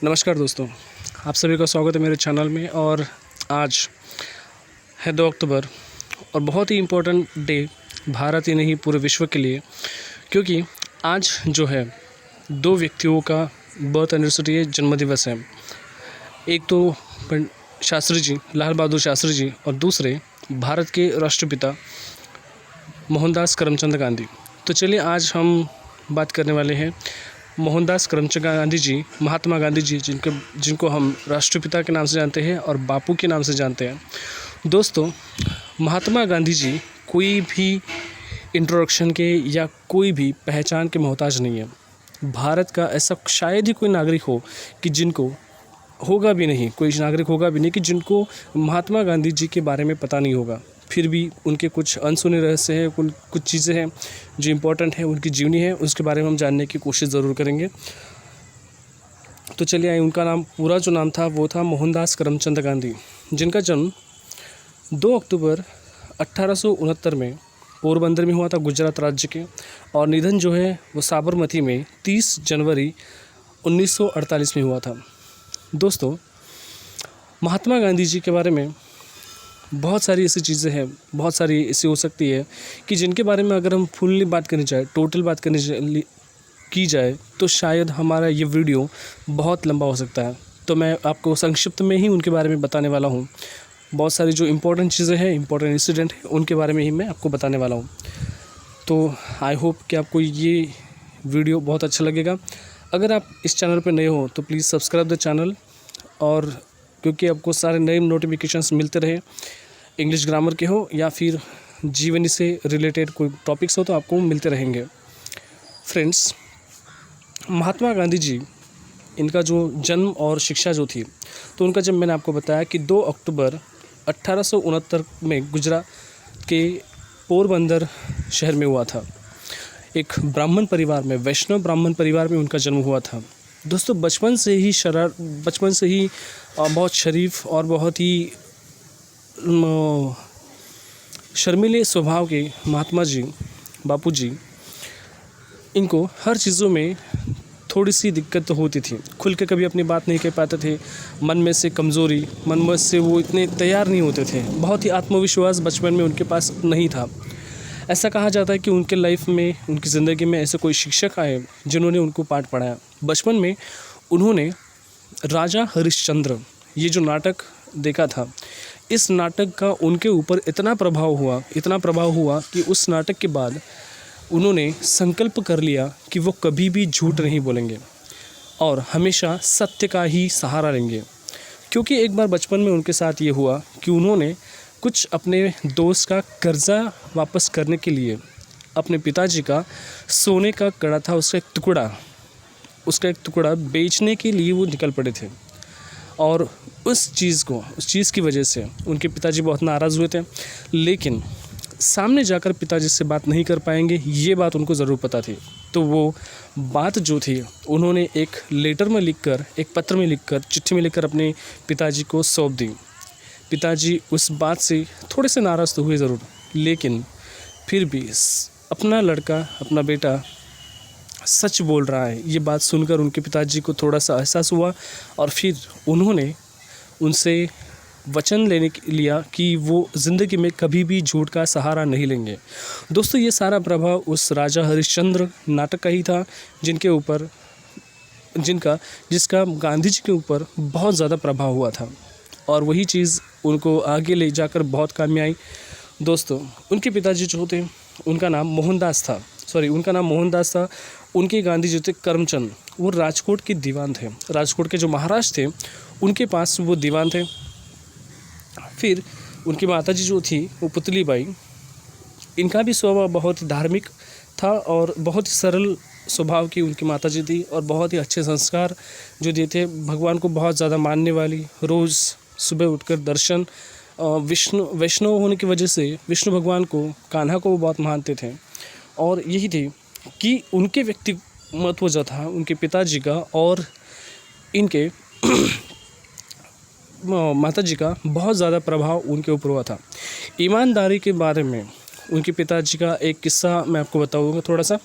नमस्कार दोस्तों, आप सभी का स्वागत है मेरे चैनल में। और आज है 2 अक्टूबर और बहुत ही इम्पोर्टेंट डे भारत ही नहीं पूरे विश्व के लिए, क्योंकि आज जो है 2 व्यक्तियों का बर्थ एनिवर्सरी है, जन्म दिवस है। एक तो शास्त्री जी, लाल बहादुर शास्त्री जी, और दूसरे भारत के राष्ट्रपिता मोहनदास करमचंद गांधी। तो चलिए आज हम बात करने वाले हैं मोहनदास करमचंद गांधी जी, महात्मा गांधी जी, जिनको हम राष्ट्रपिता के नाम से जानते हैं और बापू के नाम से जानते हैं। दोस्तों, महात्मा गांधी जी कोई भी इंट्रोडक्शन के या कोई भी पहचान के मोहताज नहीं है। भारत का ऐसा शायद ही कोई नागरिक हो कि जिनको होगा भी नहीं, कोई नागरिक होगा भी नहीं कि जिनको महात्मा गांधी जी के बारे में पता नहीं होगा। फिर भी उनके कुछ अनसुने रहस्य हैं, कुछ चीज़ें हैं जो इम्पोर्टेंट है, उनकी जीवनी है, उसके बारे में हम जानने की कोशिश ज़रूर करेंगे। तो चलिए आइए, उनका नाम, पूरा जो नाम था वो था मोहनदास करमचंद गांधी, जिनका जन्म 2 अक्टूबर 1869 में पोरबंदर में हुआ था, गुजरात राज्य के। और निधन जो है वो साबरमती में 30 जनवरी 1948 में हुआ था। दोस्तों, महात्मा गांधी जी के बारे में बहुत सारी ऐसी चीज़ें हैं, बहुत सारी ऐसी हो सकती है कि जिनके बारे में अगर हम फुल्ली बात करनी चाहे, टोटल बात करनी की जाए, तो शायद हमारा ये वीडियो बहुत लंबा हो सकता है। तो मैं आपको संक्षिप्त में ही उनके बारे में बताने वाला हूँ। बहुत सारी जो इम्पोर्टेंट चीज़ें हैं, इम्पोर्टेंट इंसिडेंट है, उनके बारे में ही मैं आपको बताने वाला हूँ। तो आई होप कि आपको ये वीडियो बहुत अच्छा लगेगा। अगर आप इस चैनल पर नए हो तो प्लीज़ सब्सक्राइब द चैनल, और क्योंकि आपको सारे नए नोटिफिकेशंस मिलते रहे, इंग्लिश ग्रामर के हो या फिर जीवनी से रिलेटेड कोई टॉपिक्स हो, तो आपको मिलते रहेंगे। फ्रेंड्स, महात्मा गांधी जी, इनका जो जन्म और शिक्षा जो थी, तो उनका जब मैंने आपको बताया कि 2 अक्टूबर 1869 में गुजरात के पोरबंदर शहर में हुआ था। एक ब्राह्मण परिवार में, वैष्णव ब्राह्मण परिवार में उनका जन्म हुआ था। दोस्तों, बचपन से ही बहुत शरीफ और बहुत ही शर्मीले स्वभाव के महात्मा जी, बापू जी, इनको हर चीज़ों में थोड़ी सी दिक्कत तो होती थी। खुल के कभी अपनी बात नहीं कह पाते थे, मन में से कमज़ोरी, मन में से वो इतने तैयार नहीं होते थे। बहुत ही आत्मविश्वास बचपन में उनके पास नहीं था। ऐसा कहा जाता है कि उनके लाइफ में, उनकी ज़िंदगी में ऐसे कोई शिक्षक आए जिन्होंने उनको पाठ पढ़ाया। बचपन में उन्होंने राजा हरिश्चंद्र, ये जो नाटक देखा था, इस नाटक का उनके ऊपर इतना प्रभाव हुआ कि उस नाटक के बाद उन्होंने संकल्प कर लिया कि वो कभी भी झूठ नहीं बोलेंगे और हमेशा सत्य का ही सहारा लेंगे। क्योंकि एक बार बचपन में उनके साथ ये हुआ कि उन्होंने कुछ अपने दोस्त का कर्जा वापस करने के लिए अपने पिताजी का सोने का कड़ा था, उसका एक टुकड़ा बेचने के लिए वो निकल पड़े थे। और उस चीज़ की वजह से उनके पिताजी बहुत नाराज़ हुए थे, लेकिन सामने जाकर पिताजी से बात नहीं कर पाएंगे, ये बात उनको ज़रूर पता थी। तो वो बात जो थी उन्होंने एक लेटर में लिखकर, एक पत्र में लिखकर, चिट्ठी में लिखकर अपने पिताजी को सौंप दी। पिताजी उस बात से थोड़े से नाराज़ तो हुए ज़रूर, लेकिन फिर भी अपना लड़का, अपना बेटा सच बोल रहा है, ये बात सुनकर उनके पिताजी को थोड़ा सा एहसास हुआ, और फिर उन्होंने उनसे वचन लेने लिया कि वो ज़िंदगी में कभी भी झूठ का सहारा नहीं लेंगे। दोस्तों, ये सारा प्रभाव उस राजा हरिश्चंद्र नाटक का ही था, जिसका गांधी जी के ऊपर बहुत ज़्यादा प्रभाव हुआ था, और वही चीज़ उनको आगे ले जाकर बहुत काम में आई। दोस्तों, उनके पिताजी जो थे, उनका नाम मोहनदास था। उनके गांधी जी थे करमचंद, वो राजकोट के दीवान थे। राजकोट के जो महाराज थे, उनके पास वो दीवान थे। फिर उनकी माताजी जो थी, वो पुतली बाई, इनका भी स्वभाव बहुत ही धार्मिक था और बहुत ही सरल स्वभाव की उनकी माताजी थी, और बहुत ही अच्छे संस्कार जो दिए थे, भगवान को बहुत ज़्यादा मानने वाली, रोज़ सुबह उठकर दर्शन, वैष्णव होने की वजह से विष्णु भगवान को, कान्हा को वो बहुत मानते थे। और यही थी कि उनके व्यक्तिमत्व जो था उनके पिताजी का और इनके माताजी का बहुत ज़्यादा प्रभाव उनके ऊपर हुआ था। ईमानदारी के बारे में उनके पिताजी का एक किस्सा मैं आपको बताऊंगा थोड़ा सा।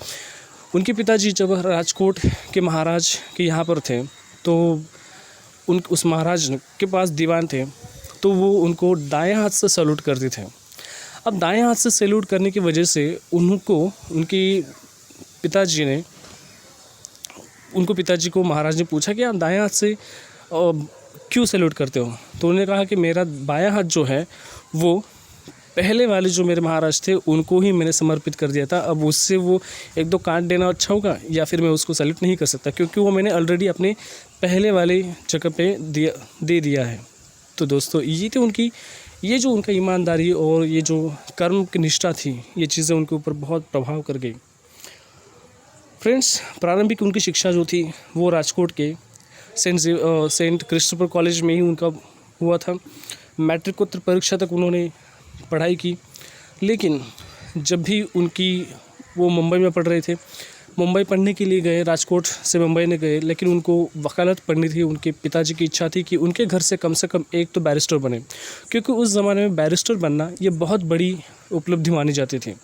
उनके पिताजी जब राजकोट के महाराज के यहाँ पर थे, तो उस महाराज के पास दीवान थे तो वो उनको दाएं हाथ से सैल्यूट करते थे। अब दाएं हाथ से सैल्यूट करने की वजह से उनके पिताजी को महाराज ने पूछा कि आप दाएं हाथ से क्यों सैल्यूट करते हो? तो उन्होंने कहा कि मेरा बायां हाथ जो है वो पहले वाले जो मेरे महाराज थे उनको ही मैंने समर्पित कर दिया था। अब उससे वो एक दो काट देना अच्छा होगा या फिर मैं उसको सैल्यूट नहीं कर सकता, क्योंकि वो मैंने ऑलरेडी अपने पहले वाले जगह पे दे दिया है। तो दोस्तों ये जो उनका ईमानदारी और ये जो कर्म की निष्ठा थी, ये चीज़ें उनके ऊपर बहुत प्रभाव कर गई। फ्रेंड्स, प्रारंभिक उनकी शिक्षा जो थी वो राजकोट के सेंट क्रिस्टोफर कॉलेज में ही उनका हुआ था। मैट्रिकोत्तर परीक्षा तक उन्होंने पढ़ाई की, लेकिन जब भी वो मुंबई में पढ़ रहे थे, मुंबई पढ़ने के लिए गए, राजकोट से मुंबई ने गए, लेकिन उनको वकालत पढ़नी थी। उनके पिताजी की इच्छा थी कि उनके घर से कम एक तो बैरिस्टर बने, क्योंकि उस ज़माने में बैरिस्टर बनना ये बहुत बड़ी उपलब्धि मानी जाती थी।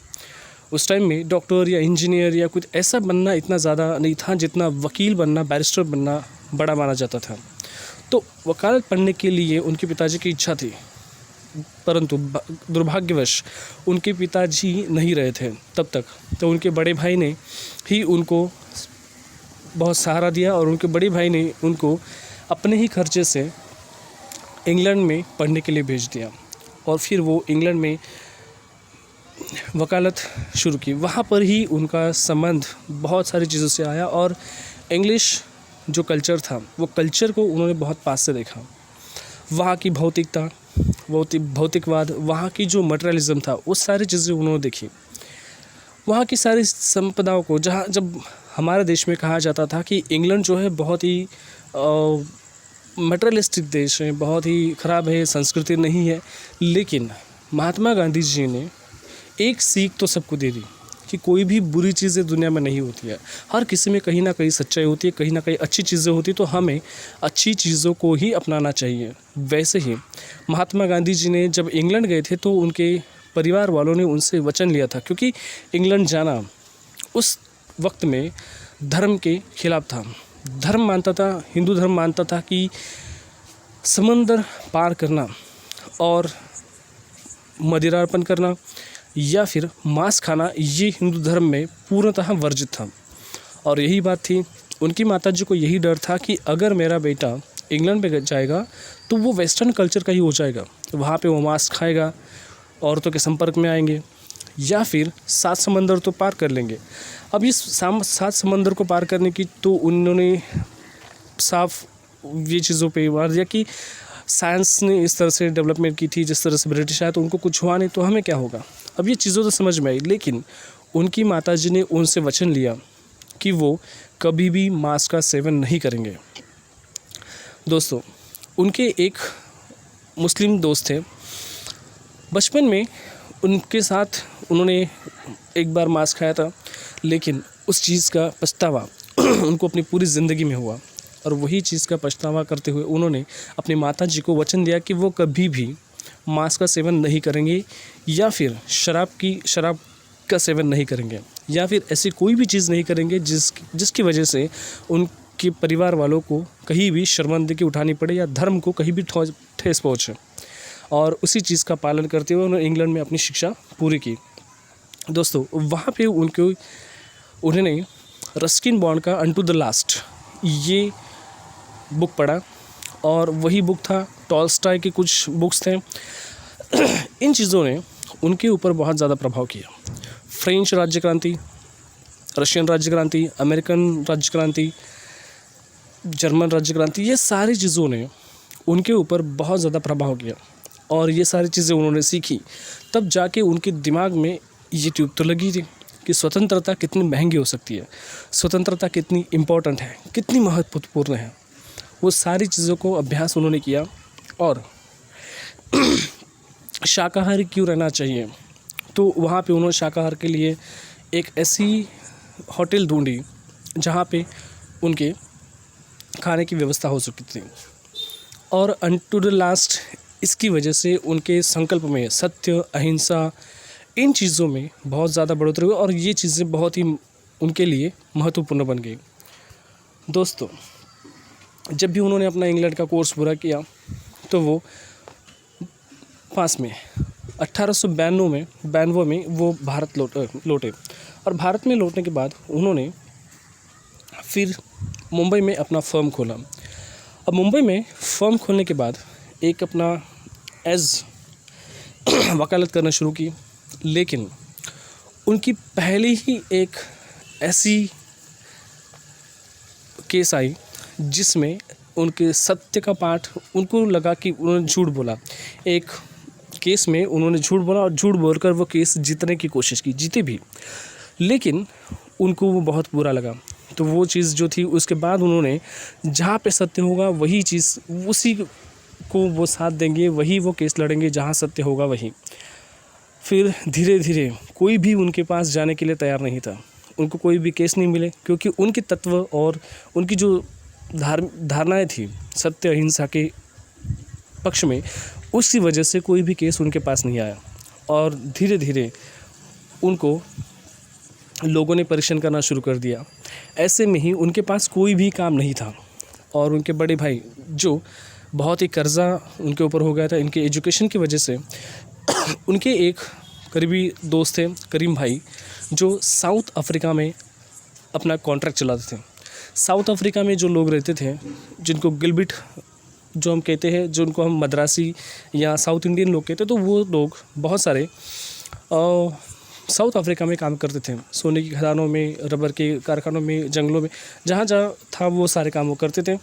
उस टाइम में डॉक्टर या इंजीनियर या कुछ ऐसा बनना इतना ज़्यादा नहीं था जितना वकील बनना, बैरिस्टर बनना बड़ा माना जाता था। तो वकालत पढ़ने के लिए उनके पिताजी की इच्छा थी, परंतु दुर्भाग्यवश उनके पिताजी नहीं रहे थे तब तक। तो उनके बड़े भाई ने ही उनको बहुत सहारा दिया और उनके बड़े भाई ने उनको अपने ही खर्चे से इंग्लैंड में पढ़ने के लिए भेज दिया और फिर वो इंग्लैंड में वकालत शुरू की। वहाँ पर ही उनका संबंध बहुत सारी चीज़ों से आया और इंग्लिश जो कल्चर था वो कल्चर को उन्होंने बहुत पास से देखा। वहाँ की भौतिकवाद, वहाँ की जो मटेरियलिज्म था, वो सारी चीज़ें उन्होंने देखी। वहाँ की सारी संपदाओं को, जब हमारे देश में कहा जाता था कि इंग्लैंड जो है बहुत ही मटेरियलिस्टिक देश है, बहुत ही ख़राब है, संस्कृति नहीं है, लेकिन महात्मा गांधी जी ने एक सीख तो सबको दे दी कि कोई भी बुरी चीज़ें दुनिया में नहीं होती है। हर किसी में कहीं ना कहीं सच्चाई होती है, कहीं ना कहीं अच्छी चीज़ें होती, तो हमें अच्छी चीज़ों को ही अपनाना चाहिए। वैसे ही महात्मा गांधी जी ने जब इंग्लैंड गए थे तो उनके परिवार वालों ने उनसे वचन लिया था, क्योंकि इंग्लैंड जाना उस वक्त में धर्म के खिलाफ था। धर्म मानता था, हिंदू धर्म मानता था कि समंदर पार करना और मदिरार्पण करना या फिर मांस खाना, ये हिंदू धर्म में पूर्णतः वर्जित था। और यही बात थी, उनकी माताजी को यही डर था कि अगर मेरा बेटा इंग्लैंड पे जाएगा तो वो वेस्टर्न कल्चर का ही हो जाएगा, वहाँ पे वो मांस खाएगा, औरतों के संपर्क में आएंगे, या फिर 7 समंदर तो पार कर लेंगे। अब इस 7 समंदर को पार करने की तो उन्होंने साफ ये चीज़ों पे मार दिया कि साइंस ने इस तरह से डेवलपमेंट की थी, जिस तरह से ब्रिटिश आया तो उनको कुछ हुआ नहीं, तो हमें क्या होगा। अब ये चीज़ों तो समझ में आई, लेकिन उनकी माताजी ने उनसे वचन लिया कि वो कभी भी मांस का सेवन नहीं करेंगे। दोस्तों, उनके एक मुस्लिम दोस्त थे, बचपन में उनके साथ उन्होंने एक बार मांस खाया था, लेकिन उस चीज़ का पछतावा उनको अपनी पूरी ज़िंदगी में हुआ। और वही चीज़ का पछतावा करते हुए उन्होंने अपनी माताजी को वचन दिया कि वो कभी भी मांस का सेवन नहीं करेंगे, या फिर शराब का सेवन नहीं करेंगे, या फिर ऐसी कोई भी चीज़ नहीं करेंगे जिसकी वजह से उनके परिवार वालों को कहीं भी शर्मिंदगी उठानी पड़े या धर्म को कहीं भी ठेस पहुँचे। और उसी चीज़ का पालन करते हुए उन्होंने इंग्लैंड में अपनी शिक्षा पूरी की। दोस्तों, वहाँ पे उन्होंने रस्किन बॉन्ड का अनटू द लास्ट ये बुक पढ़ा, और वही बुक था, टॉल्स्टॉय के कुछ बुक्स थे। इन चीज़ों ने उनके ऊपर बहुत ज़्यादा प्रभाव किया। फ्रेंच राज्य क्रांति, रशियन राज्य क्रांति, अमेरिकन राज्य क्रांति, जर्मन राज्य क्रांति, ये सारी चीज़ों ने उनके ऊपर बहुत ज़्यादा प्रभाव किया। और ये सारी चीज़ें उन्होंने सीखी, तब जाके उनके दिमाग में ये ट्यूब तो लगी थी कि स्वतंत्रता कितनी महंगी हो सकती है, स्वतंत्रता कितनी इम्पोर्टेंट है, कितनी महत्वपूर्ण है। वो सारी चीज़ों को अभ्यास उन्होंने किया। और शाकाहारी क्यों रहना चाहिए, तो वहाँ पे उन्होंने शाकाहार के लिए एक ऐसी होटल ढूंढी जहाँ पे उनके खाने की व्यवस्था हो सकती थी। और अनटू द लास्ट इसकी वजह से उनके संकल्प में सत्य, अहिंसा, इन चीज़ों में बहुत ज़्यादा बढ़ोतरी हुई और ये चीज़ें बहुत ही उनके लिए महत्वपूर्ण बन गई। दोस्तों, जब भी उन्होंने अपना इंग्लैंड का कोर्स पूरा किया तो वो पास में 1892 में वो भारत लौटे और भारत में लौटने के बाद उन्होंने फिर मुंबई में अपना फर्म खोला। अब मुंबई में फर्म खोलने के बाद एक अपना वकालत करना शुरू की, लेकिन उनकी पहली ही एक ऐसी केस आई जिसमें उनके सत्य का पाठ उनको लगा कि उन्होंने झूठ बोला। एक केस में उन्होंने झूठ बोला और झूठ बोलकर वो केस जीतने की कोशिश की, जीते भी, लेकिन उनको वो बहुत बुरा लगा। तो वो चीज़ जो थी उसके बाद उन्होंने जहाँ पे सत्य होगा वही चीज़, उसी को वो साथ देंगे, वही वो केस लड़ेंगे जहाँ सत्य होगा वही। फिर धीरे धीरे कोई भी उनके पास जाने के लिए तैयार नहीं था, उनको कोई भी केस नहीं मिले, क्योंकि उनके तत्व और उनकी जो धारणाएं थी सत्य अहिंसा के पक्ष में, उसी वजह से कोई भी केस उनके पास नहीं आया। और धीरे धीरे उनको लोगों ने परेशान करना शुरू कर दिया। ऐसे में ही उनके पास कोई भी काम नहीं था और उनके बड़े भाई जो बहुत ही कर्जा उनके ऊपर हो गया था इनके एजुकेशन की वजह से, उनके एक करीबी दोस्त थे करीम भाई, जो साउथ अफ्रीका में अपना कॉन्ट्रैक्ट चलाते थे। साउथ अफ्रीका में जो लोग रहते थे, जिनको गिलबिट जो हम कहते हैं, जो उनको हम मद्रासी या साउथ इंडियन लोग कहते हैं, तो वो लोग बहुत सारे साउथ अफ्रीका में काम करते थे। सोने की खदानों में, रबर के कारखानों में, जंगलों में, जहाँ जहाँ था वो सारे काम वो करते थे।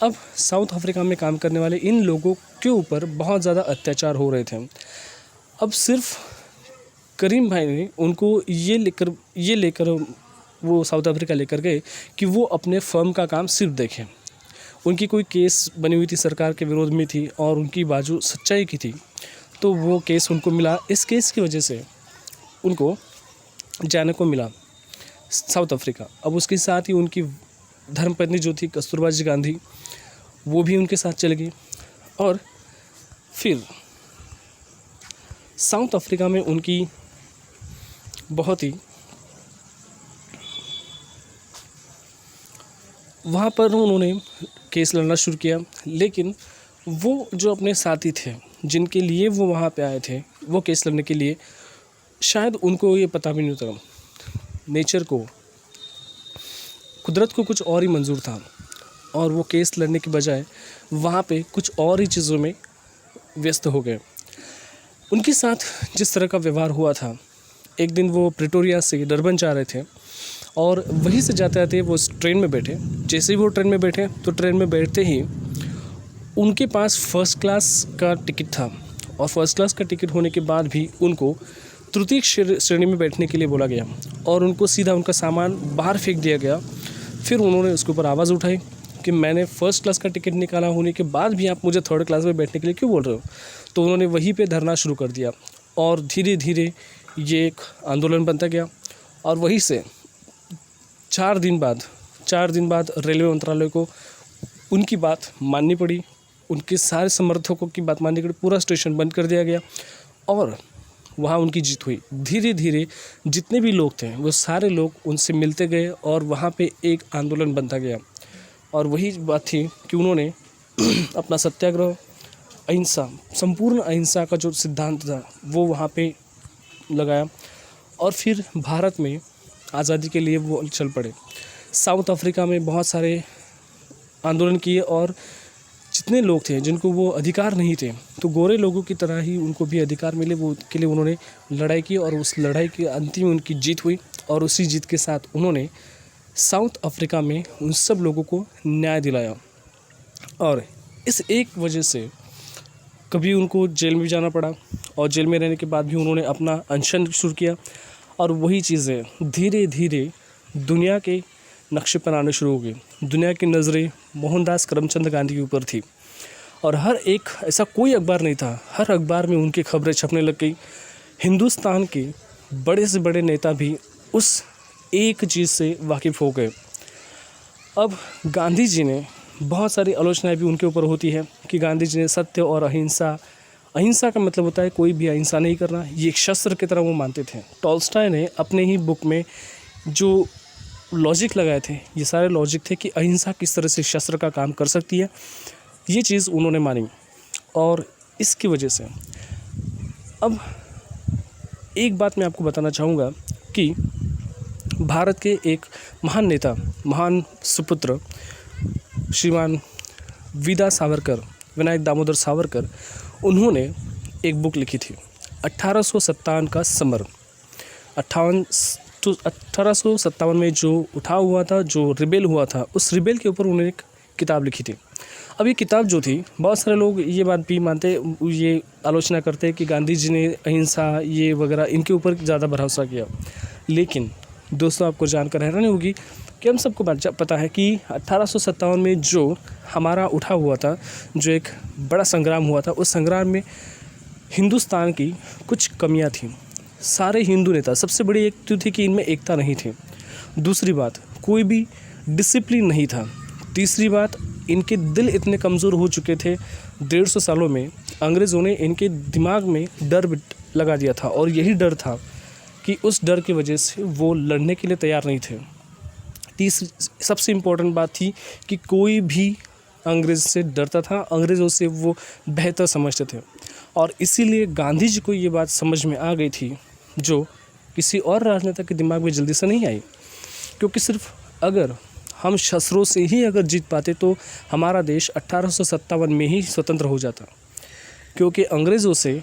अब साउथ अफ्रीका में काम करने वाले इन लोगों के ऊपर बहुत ज़्यादा अत्याचार हो रहे थे। अब सिर्फ करीम भाई ने उनको ये लेकर वो साउथ अफ्रीका लेकर गए कि वो अपने फर्म का काम सिर्फ देखें। उनकी कोई केस बनी हुई थी, सरकार के विरोध में थी और उनकी बाजू सच्चाई की थी, तो वो केस उनको मिला। इस केस की वजह से उनको जाने को मिला साउथ अफ्रीका। अब उसके साथ ही उनकी धर्मपत्नी जो थी कस्तूरबा जी गांधी, वो भी उनके साथ चली गई। और फिर साउथ अफ्रीका में उनकी बहुत ही, वहाँ पर उन्होंने केस लड़ना शुरू किया, लेकिन वो जो अपने साथी थे जिनके लिए वो वहाँ पे आए थे वो केस लड़ने के लिए, शायद उनको ये पता भी नहीं था, नेचर को, कुदरत को कुछ और ही मंजूर था और वो केस लड़ने के बजाय वहाँ पे कुछ और ही चीज़ों में व्यस्त हो गए। उनके साथ जिस तरह का व्यवहार हुआ था, एक दिन वो प्रिटोरिया से डरबन जा रहे थे और वहीं से जाते जाते वो ट्रेन में बैठे। जैसे ही वो ट्रेन में बैठे तो ट्रेन में बैठते ही उनके पास फर्स्ट क्लास का टिकट था और फर्स्ट क्लास का टिकट होने के बाद भी उनको तृतीय श्रेणी में बैठने के लिए बोला गया और उनको सीधा उनका सामान बाहर फेंक दिया गया। फिर उन्होंने उसके ऊपर आवाज़ उठाई कि मैंने फ़र्स्ट क्लास का टिकट निकाला होने के बाद भी आप मुझे थर्ड क्लास में बैठने के लिए क्यों बोल रहे हो। तो उन्होंने वहीं पे धरना शुरू कर दिया और धीरे धीरे ये एक आंदोलन बनता गया। और वहीं से 4 दिन बाद रेलवे मंत्रालय को उनकी बात माननी पड़ी, उनके सारे समर्थकों की बात माननी पड़ी, पूरा स्टेशन बंद कर दिया गया और वहाँ उनकी जीत हुई। धीरे धीरे जितने भी लोग थे वो सारे लोग उनसे मिलते गए और वहाँ पे एक आंदोलन बनता गया। और वही बात थी कि उन्होंने अपना सत्याग्रह, अहिंसा, संपूर्ण अहिंसा का जो सिद्धांत था वो वहाँ पे लगाया और फिर भारत में आज़ादी के लिए वो चल पड़े। साउथ अफ्रीका में बहुत सारे आंदोलन किए और जितने लोग थे जिनको वो अधिकार नहीं थे, तो गोरे लोगों की तरह ही उनको भी अधिकार मिले, वो के लिए उन्होंने लड़ाई की और उस लड़ाई की अंतिम उनकी जीत हुई। और उसी जीत के साथ उन्होंने साउथ अफ्रीका में उन सब लोगों को न्याय दिलाया। और इस एक वजह से कभी उनको जेल में जाना पड़ा और जेल में रहने के बाद भी उन्होंने अपना अनशन शुरू किया। और वही चीज़ें धीरे धीरे दुनिया के नक्शे पर आने शुरू हो गई। दुनिया की नज़रें मोहनदास करमचंद गांधी के ऊपर थी और हर एक, ऐसा कोई अखबार नहीं था, हर अखबार में उनकी खबरें छपने लग गई। हिंदुस्तान के बड़े से बड़े नेता भी उस एक चीज़ से वाकिफ़ हो गए। अब गांधी जी ने बहुत सारी आलोचनाएं भी उनके ऊपर होती है कि गांधी जी ने सत्य और अहिंसा का मतलब होता है कोई भी अहिंसा नहीं करना, ये एक शस्त्र की तरह वो मानते थे। टॉल्स्टॉय ने अपने ही बुक में जो लॉजिक लगाए थे, ये सारे लॉजिक थे कि अहिंसा किस तरह से शस्त्र का काम कर सकती है, ये चीज़ उन्होंने मानी। और इसकी वजह से अब एक बात मैं आपको बताना चाहूँगा कि भारत के एक महान नेता, महान सुपुत्र श्रीमान विनायक दामोदर सावरकर, उन्होंने एक बुक लिखी थी 1857 का समर। 1857 में जो उठाव हुआ था, जो रिबेल हुआ था, उस रिबेल के ऊपर उन्होंने एक किताब लिखी थी। अब ये किताब जो थी, बहुत सारे लोग ये बात भी मानते, ये आलोचना करते हैं कि गांधी जी ने अहिंसा ये वगैरह इनके ऊपर ज़्यादा भरोसा किया। लेकिन दोस्तों, आपको जानकर हैरानी होगी कि हम सबको पता है कि 1857 में जो हमारा उठा हुआ था, जो एक बड़ा संग्राम हुआ था, उस संग्राम में हिंदुस्तान की कुछ कमियां थीं। सारे हिंदू नेता, सबसे बड़ी एक तो थी कि इनमें एकता नहीं थी। दूसरी बात, कोई भी डिसिप्लिन नहीं था। तीसरी बात, इनके दिल इतने कमज़ोर हो चुके थे, 150 सालों में अंग्रेज़ों ने इनके दिमाग में डर लगा दिया था, और यही डर था कि उस डर की वजह से वो लड़ने के लिए तैयार नहीं थे। तीसरी सबसे इम्पोर्टेंट बात थी कि कोई भी अंग्रेज़ से डरता था, अंग्रेज़ों से वो बेहतर समझते थे। और इसीलिए गांधी जी को ये बात समझ में आ गई थी, जो किसी और राजनेता के दिमाग में जल्दी से नहीं आई। क्योंकि सिर्फ अगर हम शस्त्रों से ही अगर जीत पाते तो हमारा देश 1857 में ही स्वतंत्र हो जाता। क्योंकि अंग्रेज़ों से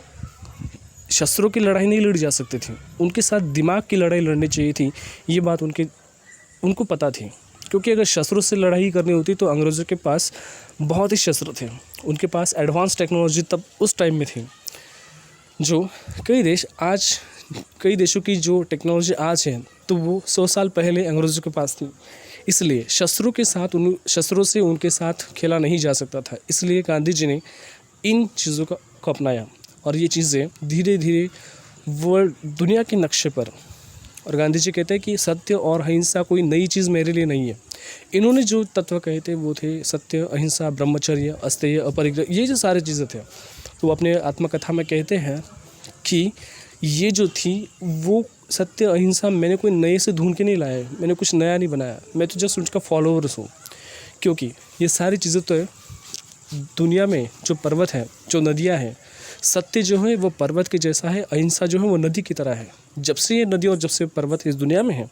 शस्त्रों की लड़ाई नहीं लड़ी जा सकती थी, उनके साथ दिमाग की लड़ाई लड़नी चाहिए थी। ये बात उनको पता थी। क्योंकि अगर शस्त्रों से लड़ाई करनी होती तो अंग्रेज़ों के पास बहुत ही शस्त्र थे, उनके पास एडवांस टेक्नोलॉजी तब उस टाइम में थी, जो कई देशों की जो टेक्नोलॉजी आज है तो वो 100 साल पहले अंग्रेज़ों के पास थी। इसलिए शस्त्रों से उनके साथ खेला नहीं जा सकता था। इसलिए गांधी जी ने इन चीज़ों को अपनाया, और ये चीज़ें धीरे धीरे वर्ल्ड दुनिया के नक्शे पर। और गांधी जी कहते हैं कि सत्य और अहिंसा कोई नई चीज़ मेरे लिए नहीं है। इन्होंने जो तत्व कहे थे वो थे सत्य, अहिंसा, ब्रह्मचर्य, अस्तेय, अपरिग्रह, ये जो सारी चीज़ें थे। तो वो अपने आत्मकथा में कहते हैं कि ये जो थी वो सत्य, अहिंसा मैंने कोई नए से ढूंढ के नहीं लाया है, मैंने कुछ नया नहीं बनाया, मैं तो जस्ट उसका फॉलोअर्स हूँ। क्योंकि ये सारी चीज़ें तो दुनिया में जो पर्वत है, जो नदियाँ हैं, सत्य जो है वो पर्वत के जैसा है, अहिंसा जो है वो नदी की तरह है। जब से ये नदी और जब से पर्वत इस दुनिया में है,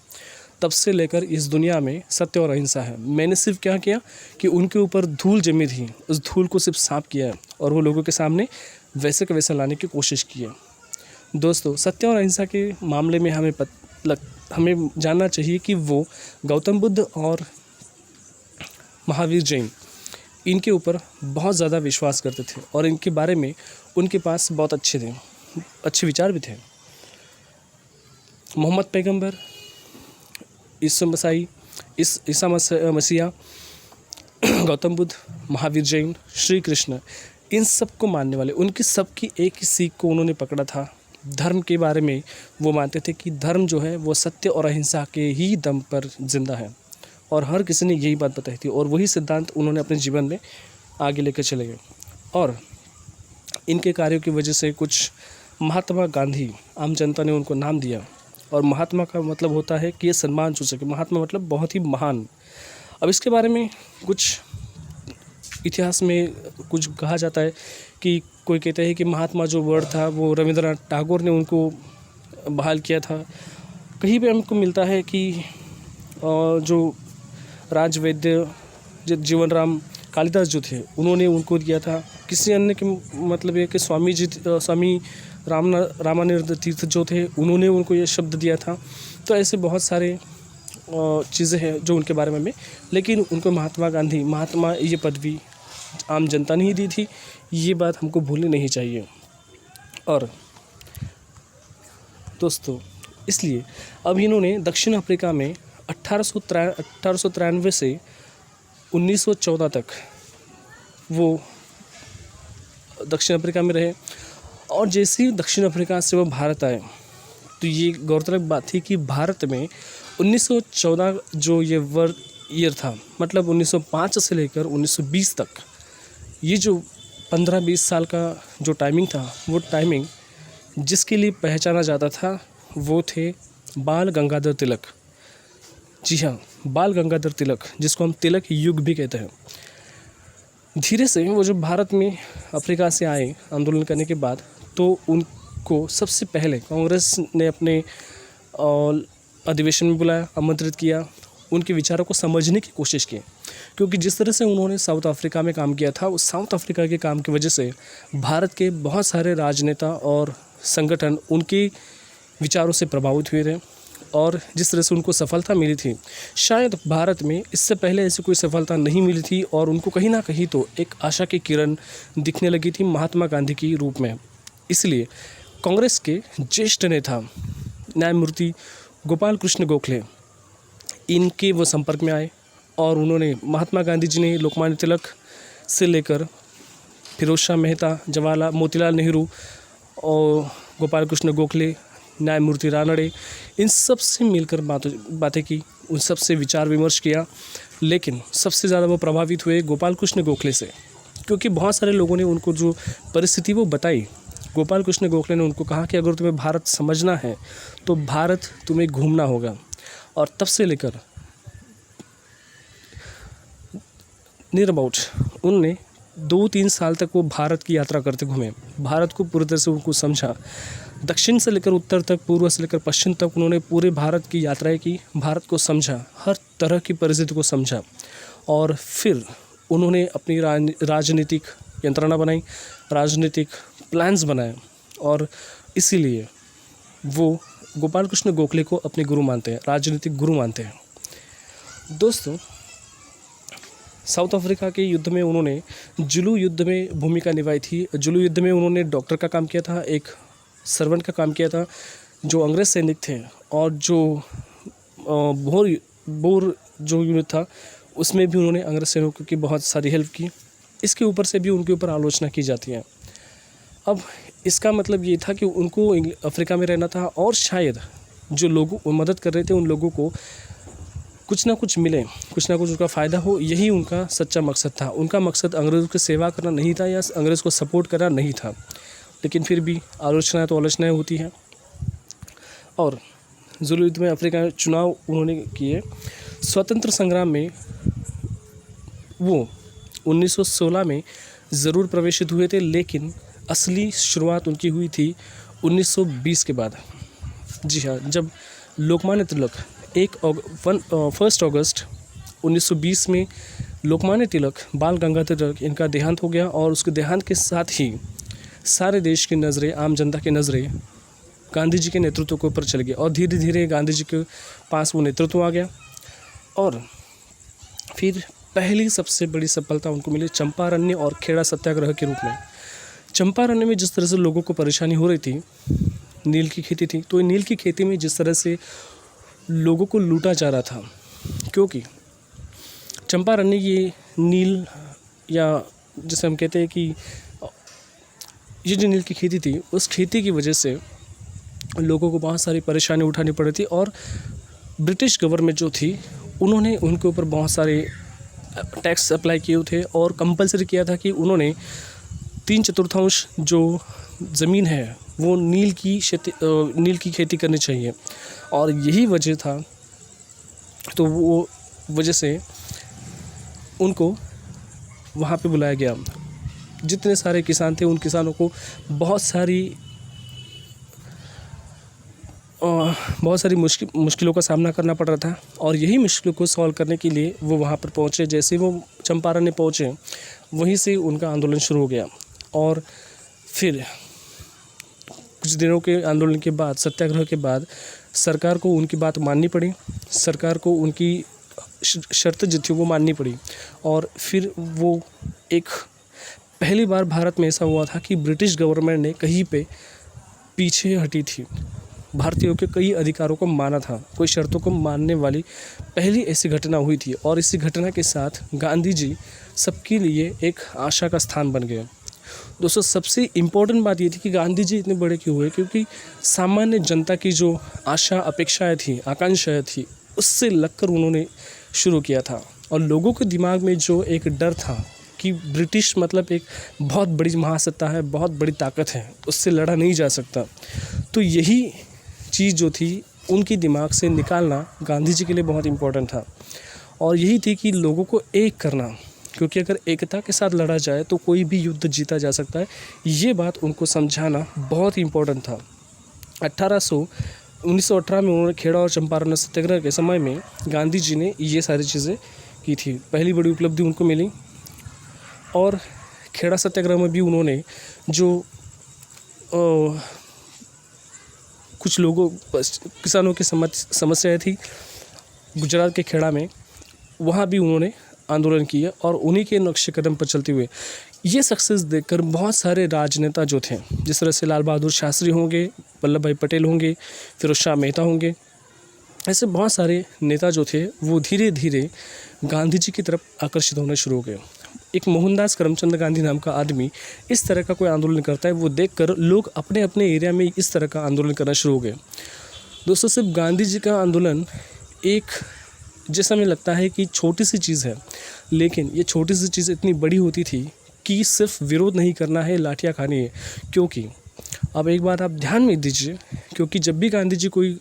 तब से लेकर इस दुनिया में सत्य और अहिंसा है। मैंने सिर्फ क्या किया कि उनके ऊपर धूल जमी थी, उस धूल को सिर्फ साफ किया है और वो लोगों के सामने वैसे का वैसा लाने की कोशिश की है। दोस्तों, सत्य और अहिंसा के मामले में हमें जानना चाहिए कि वो गौतम बुद्ध और महावीर जैन इनके ऊपर बहुत ज़्यादा विश्वास करते थे, और इनके बारे में उनके पास बहुत अच्छे विचार भी थे। मोहम्मद पैगंबर, ईसा मसीहा, गौतम बुद्ध, महावीर जैन, श्री कृष्ण, इन सब को मानने वाले, उनकी सबकी एक ही सीख को उन्होंने पकड़ा था। धर्म के बारे में वो मानते थे कि धर्म जो है वो सत्य और अहिंसा के ही दम पर जिंदा है, और हर किसी ने यही बात बताई थी, और वही सिद्धांत उन्होंने अपने जीवन में आगे लेकर चले गए। और इनके कार्यों की वजह से कुछ महात्मा गांधी, आम जनता ने उनको नाम दिया। और महात्मा का मतलब होता है कि ये सम्मान सूचक, महात्मा मतलब बहुत ही महान। अब इसके बारे में कुछ इतिहास में कुछ कहा जाता है कि कोई कहता है कि महात्मा जो वर्ड था वो रविंद्रनाथ टैगोर ने उनको बहाल किया था। कहीं पे हमको मिलता है कि जो राजवैद्य जीवन राम कालिदास जो थे उन्होंने उनको दिया था। किसी अन्य के मतलब ये कि स्वामी रामानंद तीर्थ जो थे उन्होंने उनको ये शब्द दिया था। तो ऐसे बहुत सारे चीज़ें हैं जो उनके बारे में, लेकिन उनको महात्मा ये पदवी आम जनता ने ही दी थी। ये बात हमको भूलनी नहीं चाहिए। और दोस्तों, इसलिए अब इन्होंने दक्षिण अफ्रीका में 1893 से 1914 तक वो दक्षिण अफ्रीका में रहे। और जैसे ही दक्षिण अफ्रीका से वो भारत आए तो ये गौरतलब बात थी कि भारत में 1914 जो ये ईयर था, मतलब 1905 से लेकर 1920 तक, ये जो 15-20 साल का जो टाइमिंग था, वो टाइमिंग जिसके लिए पहचाना जाता था वो थे बाल गंगाधर तिलक। जी हाँ, बाल गंगाधर तिलक, जिसको हम तिलक युग भी कहते हैं। धीरे से वो जब भारत में अफ्रीका से आए आंदोलन करने के बाद, तो उनको सबसे पहले कांग्रेस ने अपने अधिवेशन में बुलाया, आमंत्रित किया, उनके विचारों को समझने की कोशिश की। क्योंकि जिस तरह से उन्होंने साउथ अफ्रीका में काम किया था, उस साउथ अफ्रीका के काम की वजह से भारत के बहुत सारे राजनेता और संगठन उनके विचारों से प्रभावित हुए थे। और जिस तरह से उनको सफलता मिली थी, शायद भारत में इससे पहले ऐसी कोई सफलता नहीं मिली थी, और उनको कहीं ना कहीं तो एक आशा की किरण दिखने लगी थी महात्मा गांधी के रूप में। इसलिए कांग्रेस के ज्येष्ठ नेता न्यायमूर्ति गोपाल कृष्ण गोखले, इनके वो संपर्क में आए, और उन्होंने महात्मा गांधी जी ने लोकमान्य तिलक से लेकर फिरोज शाह मेहता, जवाहरलाल मोतीलाल नेहरू और गोपाल कृष्ण गोखले, न्यायमूर्ति रानड़े, इन सब से मिलकर बातें की, उन सब से विचार विमर्श किया। लेकिन सबसे ज़्यादा वो प्रभावित हुए गोपाल कृष्ण गोखले से, क्योंकि बहुत सारे लोगों ने उनको जो परिस्थिति वो बताई, गोपाल कृष्ण गोखले ने उनको कहा कि अगर तुम्हें भारत समझना है तो भारत तुम्हें घूमना होगा। और तब से लेकर नियर अबाउट उनने 2-3 साल तक वो भारत की यात्रा करते घूमे, भारत को पूरी तरह से उनको समझा। दक्षिण से लेकर उत्तर तक, पूर्व से लेकर पश्चिम तक उन्होंने पूरे भारत की यात्राएं की, भारत को समझा, हर तरह की परिस्थिति को समझा, और फिर उन्होंने अपनी राजनीतिक यंत्रणा बनाई, राजनीतिक प्लान्स बनाए, और इसीलिए वो गोपाल कृष्ण गोखले को अपने गुरु मानते हैं, राजनीतिक गुरु मानते हैं। दोस्तों, साउथ अफ्रीका के युद्ध में उन्होंने जुलू युद्ध में भूमिका निभाई थी। जुलू युद्ध में उन्होंने डॉक्टर का काम किया था, एक सर्वेंट का काम किया था, जो अंग्रेज सैनिक थे, और जो बोर जो यूनिट था उसमें भी उन्होंने अंग्रेज सैनिकों की बहुत सारी हेल्प की। इसके ऊपर से भी उनके ऊपर आलोचना की जाती है। अब इसका मतलब ये था कि उनको अफ्रीका में रहना था, और शायद जो लोग मदद कर रहे थे उन लोगों को कुछ ना कुछ मिले, कुछ ना कुछ उनका फ़ायदा हो, यही उनका सच्चा मकसद था। उनका मकसद अंग्रेज़ों की सेवा करना नहीं था या अंग्रेज़ को सपोर्ट करना नहीं था। लेकिन फिर भी आलोचनाएं तो आलोचनाएं होती हैं। और जुलू युद्ध में अफ्रीका में चुनाव उन्होंने किए। स्वतंत्र संग्राम में वो 1916 में ज़रूर प्रवेशित हुए थे, लेकिन असली शुरुआत उनकी हुई थी 1920 के बाद। जी हाँ, जब लोकमान्य तिलक 1 अगस्त 1920 में लोकमान्य तिलक, बाल गंगाधर तिलक, इनका देहांत हो गया, और उसके देहांत के साथ ही सारे देश की नज़रें, आम जनता की नज़रें गांधी जी के नेतृत्व के ऊपर चल गई, और धीरे धीरे गांधी जी के पास वो नेतृत्व आ गया। और फिर पहली सबसे बड़ी सफलता उनको मिली चंपारण्य और खेड़ा सत्याग्रह के रूप में। चंपारण्य में जिस तरह से लोगों को परेशानी हो रही थी, नील की खेती थी, तो नील की खेती में जिस तरह से लोगों को लूटा जा रहा था, क्योंकि चंपारण्य ये नील, या जैसे हम कहते हैं कि ये जो नील की खेती थी, उस खेती की वजह से लोगों को बहुत सारी परेशानी उठानी पड़ी थी। और ब्रिटिश गवर्नमेंट जो थी, उन्होंने उनके ऊपर बहुत सारे टैक्स अप्लाई किए थे, और कंपलसरी किया था कि उन्होंने 3/4 जो ज़मीन है वो नील की खेती करनी चाहिए। और यही वजह था, तो वो वजह से उनको वहाँ पे बुलाया गया। जितने सारे किसान थे, उन किसानों को बहुत सारी मुश्किलों का सामना करना पड़ रहा था, और यही मुश्किलों को सॉल्व करने के लिए वो वहाँ पर पहुँचे। जैसे वो चंपारण पहुँचे, वहीं से उनका आंदोलन शुरू हो गया। और फिर कुछ दिनों के आंदोलन के बाद, सत्याग्रह के बाद, सरकार को उनकी बात माननी पड़ी, सरकार को उनकी शर्त जो थी वो माननी पड़ी। और फिर वो एक पहली बार भारत में ऐसा हुआ था कि ब्रिटिश गवर्नमेंट ने कहीं पे पीछे हटी थी, भारतीयों के कई अधिकारों को माना था, कोई शर्तों को मानने वाली पहली ऐसी घटना हुई थी। और इसी घटना के साथ गांधी जी सबके लिए एक आशा का स्थान बन गए। दोस्तों, सबसे इम्पोर्टेंट बात ये थी कि गांधी जी इतने बड़े क्यों हुए, क्योंकि सामान्य जनता की जो आशा, अपेक्षाएं थी, आकांक्षाएं थी, उससे लगकर उन्होंने शुरू किया था। और लोगों के दिमाग में जो एक डर था कि ब्रिटिश मतलब एक बहुत बड़ी महासत्ता है, बहुत बड़ी ताकत है, उससे लड़ा नहीं जा सकता, तो यही चीज़ जो थी उनकी दिमाग से निकालना गांधी जी के लिए बहुत इम्पोर्टेंट था। और यही थी कि लोगों को एक करना, क्योंकि अगर एकता के साथ लड़ा जाए तो कोई भी युद्ध जीता जा सकता है। ये बात उनको समझाना बहुत ही इम्पोर्टेंट था। 1918 में उन्होंने खेड़ा और चंपारण सत्याग्रह के समय में गांधी जी ने ये सारी चीज़ें की थी। पहली बड़ी उपलब्धि उनको मिली। और खेड़ा सत्याग्रह में भी उन्होंने जो कुछ लोगों किसानों की समस्याएं थी गुजरात के खेड़ा में, वहाँ भी उन्होंने आंदोलन किया। और उन्हीं के नक्शे कदम पर चलते हुए ये सक्सेस देखकर बहुत सारे राजनेता जो थे, जिस तरह से लाल बहादुर शास्त्री होंगे, वल्लभ भाई पटेल होंगे, फिरोज शाह मेहता होंगे, ऐसे बहुत सारे नेता जो थे वो धीरे धीरे गांधी जी की तरफ आकर्षित होने शुरू हो गए। एक मोहनदास करमचंद गांधी नाम का आदमी इस तरह का कोई आंदोलन करता है, वो देखकर लोग अपने अपने एरिया में इस तरह का आंदोलन करना शुरू हो गए। दोस्तों, सिर्फ गांधी जी का आंदोलन एक, जैसा हमें लगता है कि छोटी सी चीज़ है, लेकिन ये छोटी सी चीज़ इतनी बड़ी होती थी कि सिर्फ विरोध नहीं करना है, लाठियाँ खानी है। क्योंकि अब एक बात आप ध्यान में दीजिए, क्योंकि जब भी गांधी जी कोई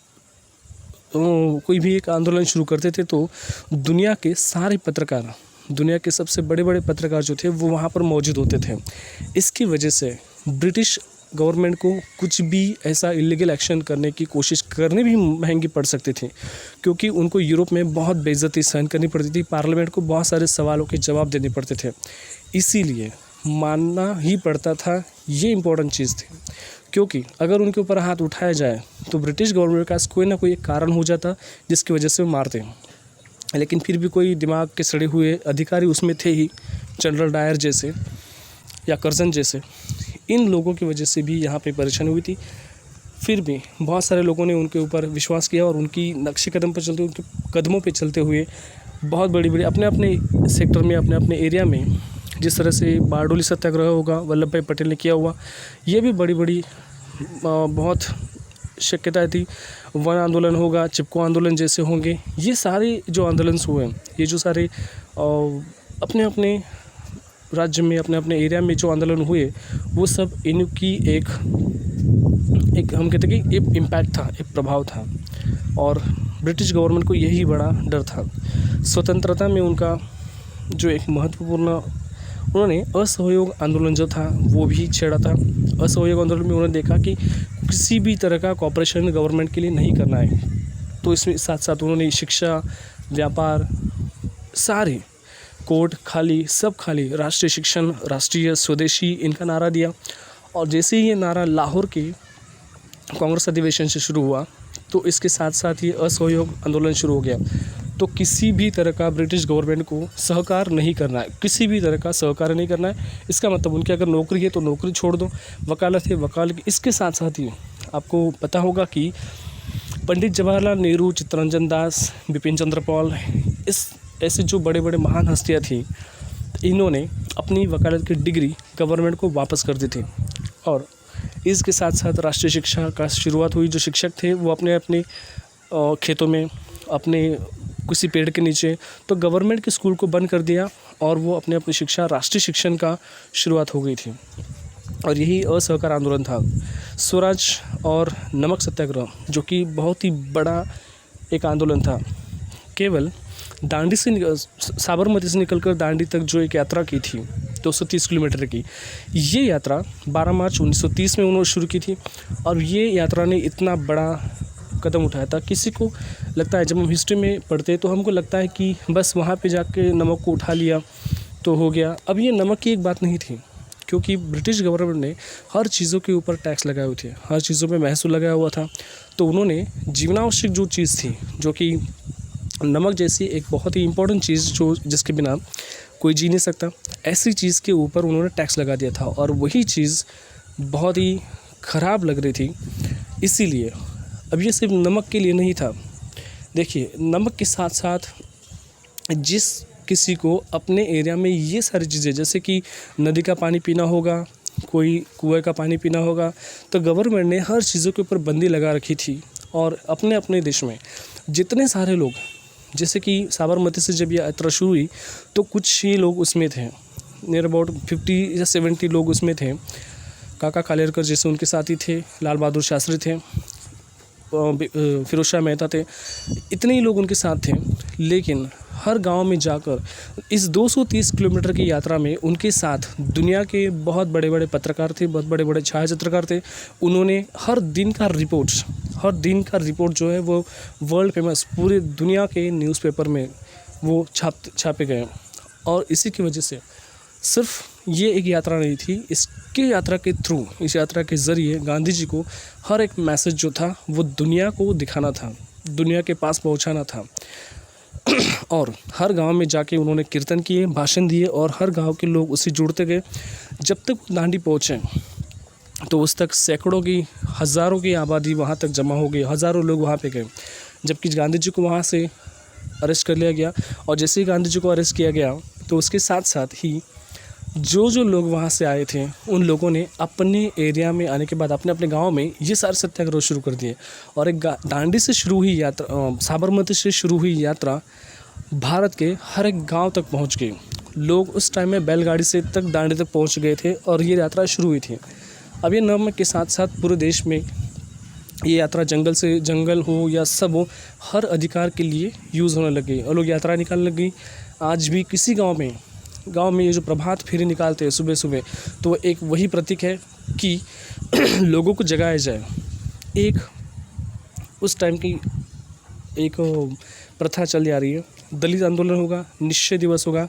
भी एक आंदोलन शुरू करते थे तो दुनिया के सारे पत्रकार, दुनिया के सबसे बड़े बड़े पत्रकार जो थे वो वहाँ पर मौजूद होते थे। इसकी वजह से ब्रिटिश गवर्नमेंट को कुछ भी ऐसा इलीगल एक्शन करने की कोशिश करनी भी महंगी पड़ सकती थी, क्योंकि उनको यूरोप में बहुत बेइज्जती सहन करनी पड़ती थी, पार्लियामेंट को बहुत सारे सवालों के जवाब देने पड़ते थे। इसीलिए मानना ही पड़ता था, ये इम्पोर्टेंट चीज़ थी। क्योंकि अगर उनके ऊपर हाथ उठाया जाए तो ब्रिटिश गवर्नमेंट के पास कोई ना कोई एक कारण हो जाता जिसकी वजह से वो मारते हैं। लेकिन फिर भी कोई दिमाग के सड़े हुए अधिकारी उसमें थे ही, जनरल डायर जैसे या कर्जन जैसे, इन लोगों की वजह से भी यहाँ पे परेशानी हुई थी। फिर भी बहुत सारे लोगों ने उनके ऊपर विश्वास किया और उनकी नक्शे कदम पर चलते, उनके कदमों पे चलते हुए बहुत बड़ी बड़ी अपने अपने सेक्टर में, अपने अपने एरिया में, जिस तरह से बारडोली सत्याग्रह होगा वल्लभ भाई पटेल ने किया हुआ, ये भी बड़ी बड़ी बहुत शक्यताएँ थी। वन आंदोलन होगा, चिपको आंदोलन जैसे होंगे, ये सारे जो आंदोलन हुए, ये जो सारे अपने अपने राज्य में, अपने अपने एरिया में जो आंदोलन हुए, वो सब इनकी एक हम कहते हैं कि एक इम्पैक्ट था, एक प्रभाव था। और ब्रिटिश गवर्नमेंट को यही बड़ा डर था। स्वतंत्रता में उनका जो एक महत्वपूर्ण, उन्होंने असहयोग आंदोलन जो था वो भी छेड़ा था। असहयोग आंदोलन में उन्होंने देखा कि किसी भी तरह का कॉपरेशन गवर्नमेंट के लिए नहीं करना है, तो इसमें साथ साथ उन्होंने शिक्षा, व्यापार, सारे कोर्ट खाली, सब खाली, राष्ट्रीय शिक्षण, राष्ट्रीय स्वदेशी, इनका नारा दिया। और जैसे ही ये नारा लाहौर के कांग्रेस अधिवेशन से शुरू हुआ तो इसके साथ साथ ये असहयोग आंदोलन शुरू हो गया। तो किसी भी तरह का ब्रिटिश गवर्नमेंट को सहकार नहीं करना है, किसी भी तरह का सहकार नहीं करना है। इसका मतलब उनकी अगर नौकरी है तो नौकरी छोड़ दो, वकालत है वकालत। इसके साथ साथ ही आपको पता होगा कि पंडित जवाहरलाल नेहरू, चित्तरंजन दास, बिपिन चंद्र पाल, इस ऐसे जो बड़े बड़े महान हस्तियाँ थी, इन्होंने अपनी वकालत की डिग्री गवर्नमेंट को वापस कर दी थी। और इसके साथ साथ राष्ट्रीय शिक्षा का शुरुआत हुई। जो शिक्षक थे वो अपने अपने खेतों में, अपने किसी पेड़ के नीचे, तो गवर्नमेंट के स्कूल को बंद कर दिया और वो अपने अपनी शिक्षा, राष्ट्रीय शिक्षण का शुरुआत हो गई थी। और यही असहकार आंदोलन था। स्वराज और नमक सत्याग्रह, जो कि बहुत ही बड़ा एक आंदोलन था, केवल दांडी से साबरमती से निकलकर दांडी तक जो एक यात्रा की थी 230 किलोमीटर की, ये यात्रा 12 मार्च 1930 में उन्होंने शुरू की थी। और ये यात्रा ने इतना बड़ा कदम उठाया था, किसी को लगता है, जब हम हिस्ट्री में पढ़ते हैं तो हमको लगता है कि बस वहाँ पे जाके नमक को उठा लिया तो हो गया। अब ये नमक की एक बात नहीं थी, क्योंकि ब्रिटिश गवर्नमेंट ने हर चीज़ों के ऊपर टैक्स लगाए हुए थे, हर चीज़ों में महसूल लगाया हुआ था। तो उन्होंने जीवनावश्यक जो चीज़ थी, जो कि नमक जैसी एक बहुत ही इम्पोर्टेंट चीज़, जो जिसके बिना कोई जी नहीं सकता, ऐसी चीज़ के ऊपर उन्होंने टैक्स लगा दिया था। और वही चीज़ बहुत ही ख़राब लग रही थी। इसीलिए अब ये सिर्फ नमक के लिए नहीं था। देखिए, नमक के साथ साथ जिस किसी को अपने एरिया में ये सारी चीज़ें, जैसे कि नदी का पानी पीना होगा, कोई कुएं का पानी पीना होगा, तो गवर्नमेंट ने हर चीज़ों के ऊपर बंदी लगा रखी थी। और अपने अपने देश में जितने सारे लोग, जैसे कि साबरमती से जब यह यात्रा शुरू हुई तो कुछ ही लोग उसमें थे, नियर अबाउट 50 या 70 लोग उसमें थे। काका कालेलकर जैसे उनके साथी थे, लाल बहादुर शास्त्री थे, फिरोज शाह मेहता थे, इतने ही लोग उनके साथ थे। लेकिन हर गांव में जाकर इस 230 किलोमीटर की यात्रा में उनके साथ दुनिया के बहुत बड़े बड़े पत्रकार थे, बहुत बड़े बड़े छायाचित्रकार थे। उन्होंने हर दिन का रिपोर्ट जो है वो वर्ल्ड फेमस पूरे दुनिया के न्यूज़पेपर में वो छापे गए। और इसी की वजह से सिर्फ ये एक यात्रा नहीं थी, इसके यात्रा के थ्रू, इस यात्रा के ज़रिए गांधी जी को हर एक मैसेज जो था वो दुनिया को दिखाना था, दुनिया के पास पहुंचाना था। और हर गांव में जाके उन्होंने कीर्तन किए, भाषण दिए और हर गांव के लोग उससे जुड़ते गए। जब तक दांडी पहुँचे तो उस तक सैकड़ों की, हज़ारों की आबादी वहाँ तक जमा हो गई, हज़ारों लोग वहाँ पे गए। जबकि गांधी जी को वहाँ से अरेस्ट कर लिया गया और जैसे ही गांधी जी को अरेस्ट किया गया तो उसके साथ साथ ही जो लोग वहाँ से आए थे उन लोगों ने अपने एरिया में आने के बाद अपने अपने गांव में ये सारे सत्याग्रह शुरू कर दिए। और एक दांडी से शुरू हुई यात्रा, साबरमती से शुरू हुई यात्रा भारत के हर एक गांव तक पहुंच गई। लोग उस टाइम में बैलगाड़ी से तक दांडी तक पहुंच गए थे और ये यात्रा शुरू हुई थी। अब ये नमक के साथ साथ पूरे देश में ये यात्रा जंगल से जंगल हो या सब हो, हर अधिकार के लिए यूज़ होने लग गई और लोग यात्रा निकालने लग गई। आज भी किसी गांव में ये जो प्रभात फेरी निकालते हैं सुबह सुबह, तो एक वही प्रतीक है कि लोगों को जगाया जाए। एक उस टाइम की एक प्रथा चली आ रही है, दलित आंदोलन होगा, निश्चय दिवस होगा।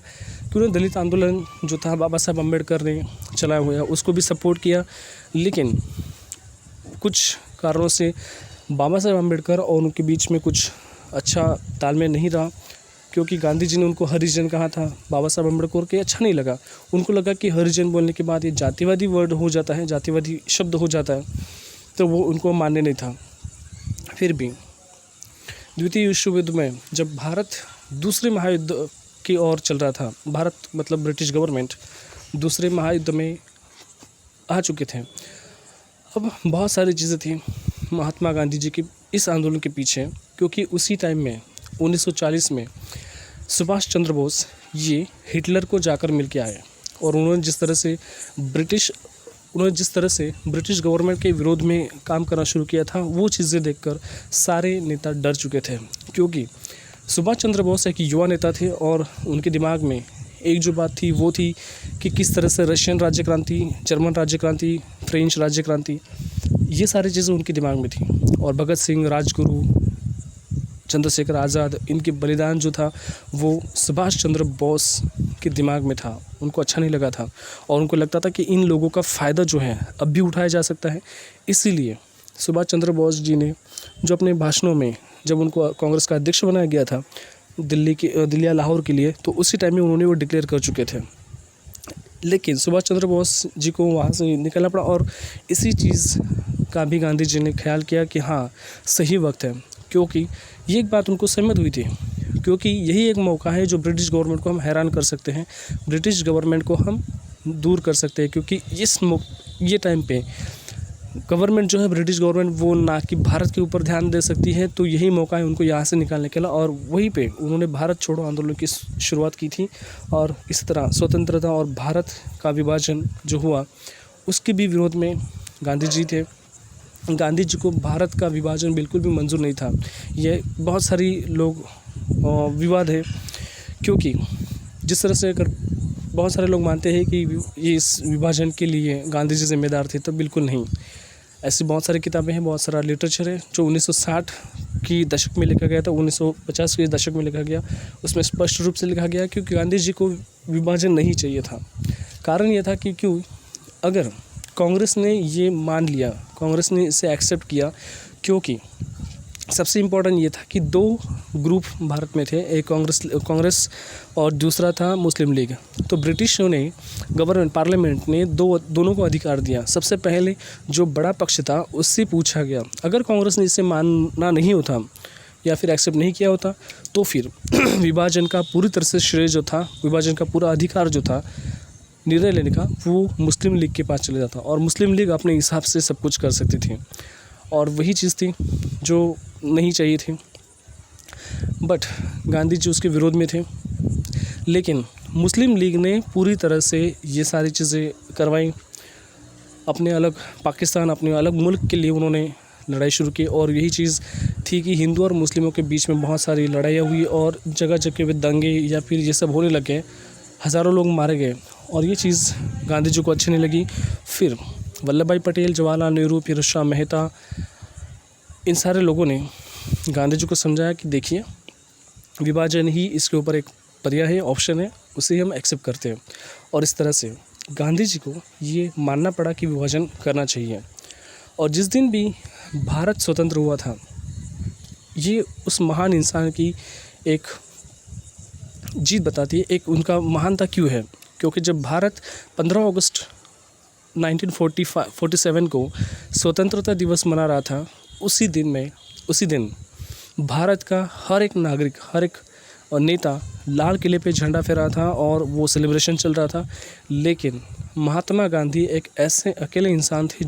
क्योंकि दलित आंदोलन जो था बाबा साहब अम्बेडकर ने चलाया हुआ है, उसको भी सपोर्ट किया। लेकिन कुछ कारणों से बाबा साहब अम्बेडकर और उनके बीच में कुछ अच्छा तालमेल नहीं रहा, क्योंकि गांधी जी ने उनको हरिजन कहा था। बाबा साहब अम्बेडकर को अच्छा नहीं लगा, उनको लगा कि हरिजन बोलने के बाद ये जातिवादी वर्ड हो जाता है, जातिवादी शब्द हो जाता है, तो वो उनको मान्य नहीं था। फिर भी द्वितीय विश्व युद्ध में जब भारत दूसरे महायुद्ध की ओर चल रहा था, भारत मतलब ब्रिटिश गवर्नमेंट दूसरे महायुद्ध में आ चुके थे। अब बहुत सारी चीज़ें थी महात्मा गांधी जी की इस आंदोलन के पीछे, क्योंकि उसी टाइम में 1940 में सुभाष चंद्र बोस ये हिटलर को जाकर मिल के आए और उन्होंने जिस तरह से ब्रिटिश गवर्नमेंट के विरोध में काम करना शुरू किया था, वो चीज़ें देखकर सारे नेता डर चुके थे। क्योंकि सुभाष चंद्र बोस एक युवा नेता थे और उनके दिमाग में एक जो बात थी वो थी कि किस तरह से रशियन राज्य क्रांति, जर्मन राज्य क्रांति, फ्रेंच राज्य क्रांति, ये सारी चीज़ें उनके दिमाग में थी। और भगत सिंह, राजगुरु, चंद्रशेखर आज़ाद, इनके बलिदान जो था वो सुभाष चंद्र बोस के दिमाग में था, उनको अच्छा नहीं लगा था और उनको लगता था कि इन लोगों का फ़ायदा जो है अब भी उठाया जा सकता है। इसीलिए सुभाष चंद्र बोस जी ने जो अपने भाषणों में, जब उनको कांग्रेस का अध्यक्ष बनाया गया था दिल्ली या लाहौर के लिए, तो उसी टाइम में उन्होंने वो डिक्लेयर कर चुके थे। लेकिन सुभाष चंद्र बोस जी को वहाँ से निकलना पड़ा और इसी चीज़ का भी गांधी जी ने ख्याल किया कि हाँ सही वक्त है, क्योंकि ये एक बात उनको सहमत हुई थी, क्योंकि यही एक मौका है जो ब्रिटिश गवर्नमेंट को हम हैरान कर सकते हैं, ब्रिटिश गवर्नमेंट को हम दूर कर सकते हैं। क्योंकि ये टाइम पे गवर्नमेंट जो है, ब्रिटिश गवर्नमेंट, वो ना कि भारत के ऊपर ध्यान दे सकती है, तो यही मौका है उनको यहाँ से निकालने के लिए। और वहीं पे उन्होंने भारत छोड़ो आंदोलन की शुरुआत की थी और इस तरह स्वतंत्रता और भारत का विभाजन जो हुआ उसके भी विरोध में गांधी जी थे। गांधी जी को भारत का विभाजन बिल्कुल भी मंजूर नहीं था। ये बहुत सारी लोग विवाद है, क्योंकि जिस तरह से अगर बहुत सारे लोग मानते हैं कि ये इस विभाजन के लिए गांधी जी जिम्मेदार थे, तो बिल्कुल नहीं। ऐसी बहुत सारी किताबें हैं, बहुत सारा लिटरेचर है जो 1960 की दशक में लिखा गया था, 1950 के दशक में लिखा गया। उसमें स्पष्ट रूप से लिखा गया क्योंकि गांधी जी को विभाजन नहीं चाहिए था। कारण यह था कि क्यों, अगर कांग्रेस ने ये मान लिया, कांग्रेस ने इसे एक्सेप्ट किया, क्योंकि सबसे इम्पोर्टेंट ये था कि दो ग्रुप भारत में थे, एक कांग्रेस और दूसरा था मुस्लिम लीग। तो ब्रिटिशों ने, गवर्नमेंट, पार्लियामेंट ने दोनों को अधिकार दिया। सबसे पहले जो बड़ा पक्ष था उससे पूछा गया, अगर कांग्रेस ने इसे मानना नहीं होता या फिर एक्सेप्ट नहीं किया होता, तो फिर विभाजन का पूरी तरह से श्रेय जो था, विभाजन का पूरा अधिकार जो था निर्णय लेने का, वो मुस्लिम लीग के पास चले जाता और मुस्लिम लीग अपने हिसाब से सब कुछ कर सकती थी। और वही चीज़ थी जो नहीं चाहिए थी, बट गांधी जी उसके विरोध में थे। लेकिन मुस्लिम लीग ने पूरी तरह से ये सारी चीज़ें करवाई। अपने अलग पाकिस्तान, अपने अलग मुल्क के लिए उन्होंने लड़ाई शुरू की। और यही चीज़ थी कि हिंदू और मुस्लिमों के बीच में बहुत सारी लड़ाइयाँ हुई और जगह जगह पे दंगे या फिर ये सब होने लग गए, हज़ारों लोग मारे गए और ये चीज़ गांधी जी को अच्छी नहीं लगी। फिर वल्लभ भाई पटेल, जवाहरलाल नेहरू, फिरोज शाह मेहता, इन सारे लोगों ने गांधी जी को समझाया कि देखिए, विभाजन ही इसके ऊपर एक पर्याय है, ऑप्शन है, उसे हम एक्सेप्ट करते हैं। और इस तरह से गांधी जी को ये मानना पड़ा कि विभाजन करना चाहिए। और जिस दिन भी भारत स्वतंत्र हुआ था, ये उस महान इंसान की एक जीत बताती है, एक उनका महानता क्यों है। क्योंकि जब भारत 15 अगस्त 1947 को स्वतंत्रता दिवस मना रहा था, उसी दिन भारत का हर एक नागरिक, हर एक नेता लाल किले पे झंडा फहरा था और वो सेलिब्रेशन चल रहा था। लेकिन महात्मा गांधी एक ऐसे अकेले इंसान थे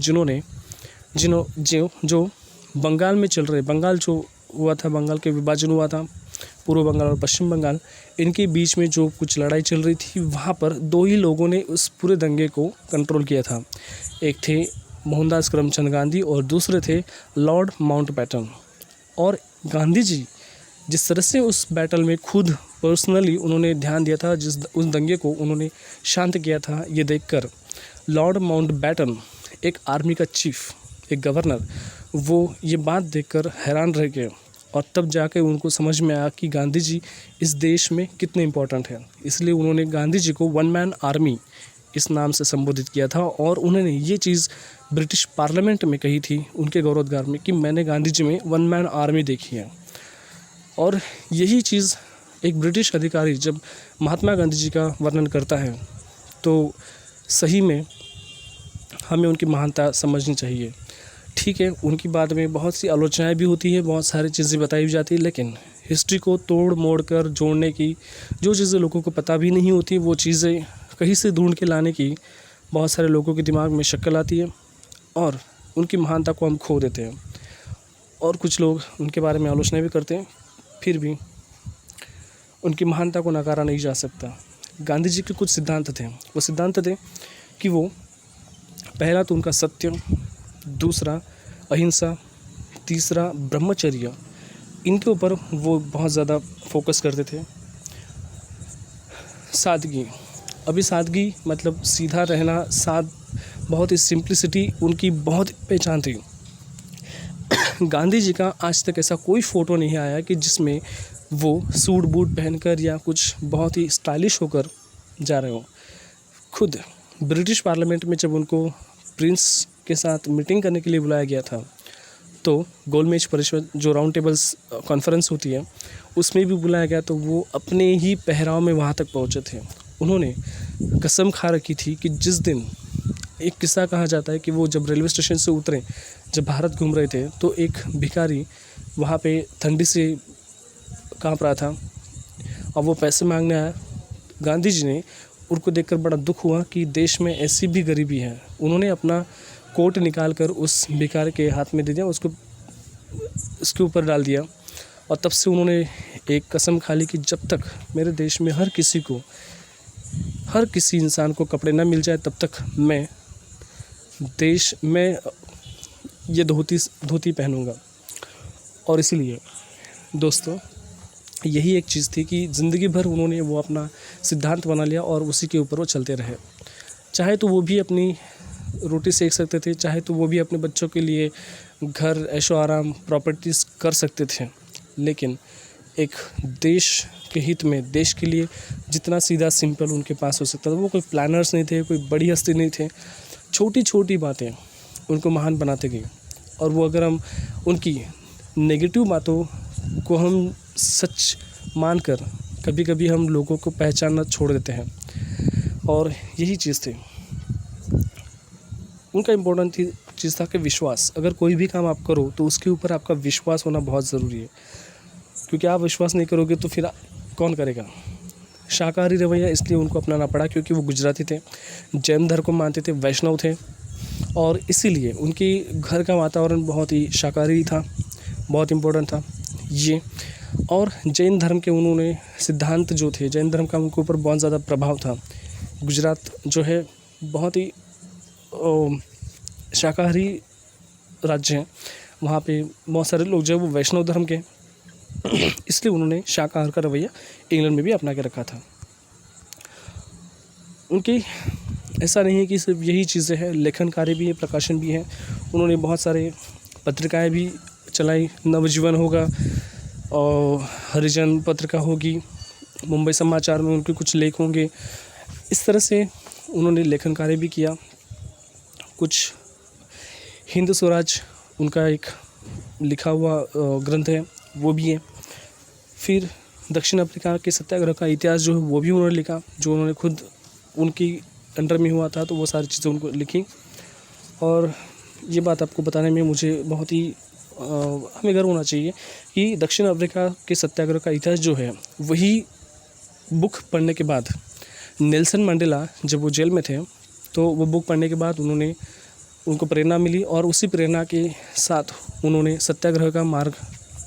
जो बंगाल में चल रहे, बंगाल जो हुआ था, बंगाल के विभाजन हुआ था, पूर्व बंगाल और पश्चिम बंगाल, इनके बीच में जो कुछ लड़ाई चल रही थी, वहाँ पर दो ही लोगों ने उस पूरे दंगे को कंट्रोल किया था। एक थे मोहनदास करमचंद गांधी और दूसरे थे लॉर्ड माउंटबेटन। और गांधी जी जिस तरह से उस बैटल में खुद पर्सनली उन्होंने ध्यान दिया था, उस दंगे को उन्होंने शांत किया था, ये देखकर लॉर्ड माउंटबेटन, एक आर्मी का चीफ, एक गवर्नर, वो ये बात देखकर हैरान रह गए। और तब जाके उनको समझ में आया कि गांधी जी इस देश में कितने इम्पोर्टेंट हैं। इसलिए उन्होंने गांधी जी को वन मैन आर्मी इस नाम से संबोधित किया था। और उन्होंने ये चीज़ ब्रिटिश पार्लियामेंट में कही थी उनके गौरवोद्गार में कि मैंने गांधी जी में वन मैन आर्मी देखी है। और यही चीज़ एक ब्रिटिश अधिकारी जब महात्मा गांधी जी का वर्णन करता है तो सही में हमें उनकी महानता समझनी चाहिए। ठीक है, उनकी बात में बहुत सी आलोचनाएं भी होती है, बहुत सारी चीज़ें बताई भी जाती है, लेकिन हिस्ट्री को तोड़ मोड़ कर जोड़ने की जो चीज़ें लोगों को पता भी नहीं होती, वो चीज़ें कहीं से ढूंढ के लाने की बहुत सारे लोगों के दिमाग में शक्ल आती है और उनकी महानता को हम खो देते हैं। और कुछ लोग उनके बारे में आलोचना भी करते हैं, फिर भी उनकी महानता को नकारा नहीं जा सकता। गांधी जी के कुछ सिद्धांत थे। वो सिद्धांत थे कि वो पहला तो उनका सत्य, दूसरा अहिंसा, तीसरा ब्रह्मचर्य, इनके ऊपर वो बहुत ज़्यादा फोकस करते थे। सादगी, अभी सादगी मतलब सीधा रहना, बहुत ही सिंप्लिसिटी उनकी बहुत पहचान थी। गांधी जी का आज तक ऐसा कोई फ़ोटो नहीं आया कि जिसमें वो सूट बूट पहनकर या कुछ बहुत ही स्टाइलिश होकर जा रहे हो। खुद ब्रिटिश पार्लियामेंट में जब उनको प्रिंस के साथ मीटिंग करने के लिए बुलाया गया था, तो गोलमेज परिषद जो राउंड टेबल्स कॉन्फ्रेंस होती है, उसमें भी बुलाया गया, तो वो अपने ही पहराव में वहाँ तक पहुँचे थे। उन्होंने कसम खा रखी थी कि जिस दिन, एक किस्सा कहा जाता है कि वो जब रेलवे स्टेशन से उतरे, जब भारत घूम रहे थे, तो एक भिखारी वहाँ पे ठंडी से काँप रहा था और वो पैसे मांगने आया। गांधी जी ने उनको देखकर बड़ा दुख हुआ कि देश में ऐसी भी गरीबी है। उन्होंने अपना कोट निकाल कर उस भिखारी के हाथ में दे दिया, उसको उसके ऊपर डाल दिया और तब से उन्होंने एक कसम खा ली कि जब तक मेरे देश में हर किसी इंसान को कपड़े न मिल जाए, तब तक मैं ये धोती पहनूंगा। और इसीलिए दोस्तों, यही एक चीज़ थी कि ज़िंदगी भर उन्होंने वो अपना सिद्धांत बना लिया और उसी के ऊपर वो चलते रहे। चाहे तो वो भी अपनी रोटी सेक सकते थे, चाहे तो वो भी अपने बच्चों के लिए घर, ऐशो आराम, प्रॉपर्टीज़ कर सकते थे, लेकिन एक देश के हित में, देश के लिए जितना सीधा सिंपल उनके पास हो सकता था। वो कोई प्लानर्स नहीं थे, कोई बड़ी हस्ती नहीं थे। छोटी छोटी बातें उनको महान बनाते गई। और वो अगर हम उनकी नेगेटिव बातों को हम सच मानकर कभी कभी हम लोगों को पहचानना छोड़ देते हैं। और यही चीज़ थी उनका इम्पोर्टेंट चीज़ था कि विश्वास। अगर कोई भी काम आप करो तो उसके ऊपर आपका विश्वास होना बहुत ज़रूरी है, क्योंकि आप विश्वास नहीं करोगे तो फिर कौन करेगा। शाकाहारी रवैया इसलिए उनको अपनाना पड़ा क्योंकि वो गुजराती थे, जैन धर्म को मानते थे, वैष्णव थे, और इसीलिए उनके घर का वातावरण बहुत ही शाकाहारी था, बहुत इम्पोर्टेंट था ये। और जैन धर्म के उन्होंने सिद्धांत जो थे, जैन धर्म का उनके ऊपर बहुत ज़्यादा प्रभाव था। गुजरात जो है बहुत ही शाकाहारी राज्य है, वहाँ पे बहुत सारे लोग जो है वो वैष्णव धर्म के इसलिए उन्होंने शाकाहार का रवैया इंग्लैंड में भी अपना के रखा था। उनकी ऐसा नहीं है कि सिर्फ यही चीज़ें हैं, लेखन कार्य भी है, प्रकाशन भी है। उन्होंने बहुत सारे पत्रिकाएं भी चलाई, नवजीवन होगा और हरिजन पत्रिका होगी, मुंबई समाचार में उनके कुछ लेख होंगे। इस तरह से उन्होंने लेखन कार्य भी किया। कुछ हिंद स्वराज उनका एक लिखा हुआ ग्रंथ है, वो भी है। फिर दक्षिण अफ्रीका के सत्याग्रह का इतिहास जो है वो भी उन्होंने लिखा, जो उन्होंने खुद उनकी अंडर में हुआ था, तो वो सारी चीज़ें उनको लिखी। और ये बात आपको बताने में मुझे बहुत ही हमें गर्व होना चाहिए कि दक्षिण अफ्रीका के सत्याग्रह का इतिहास जो है वही बुक पढ़ने के बाद नेल्सन मंडेला जब वो जेल में थे, तो वो बुक पढ़ने के बाद उनको प्रेरणा मिली और उसी प्रेरणा के साथ उन्होंने सत्याग्रह का मार्ग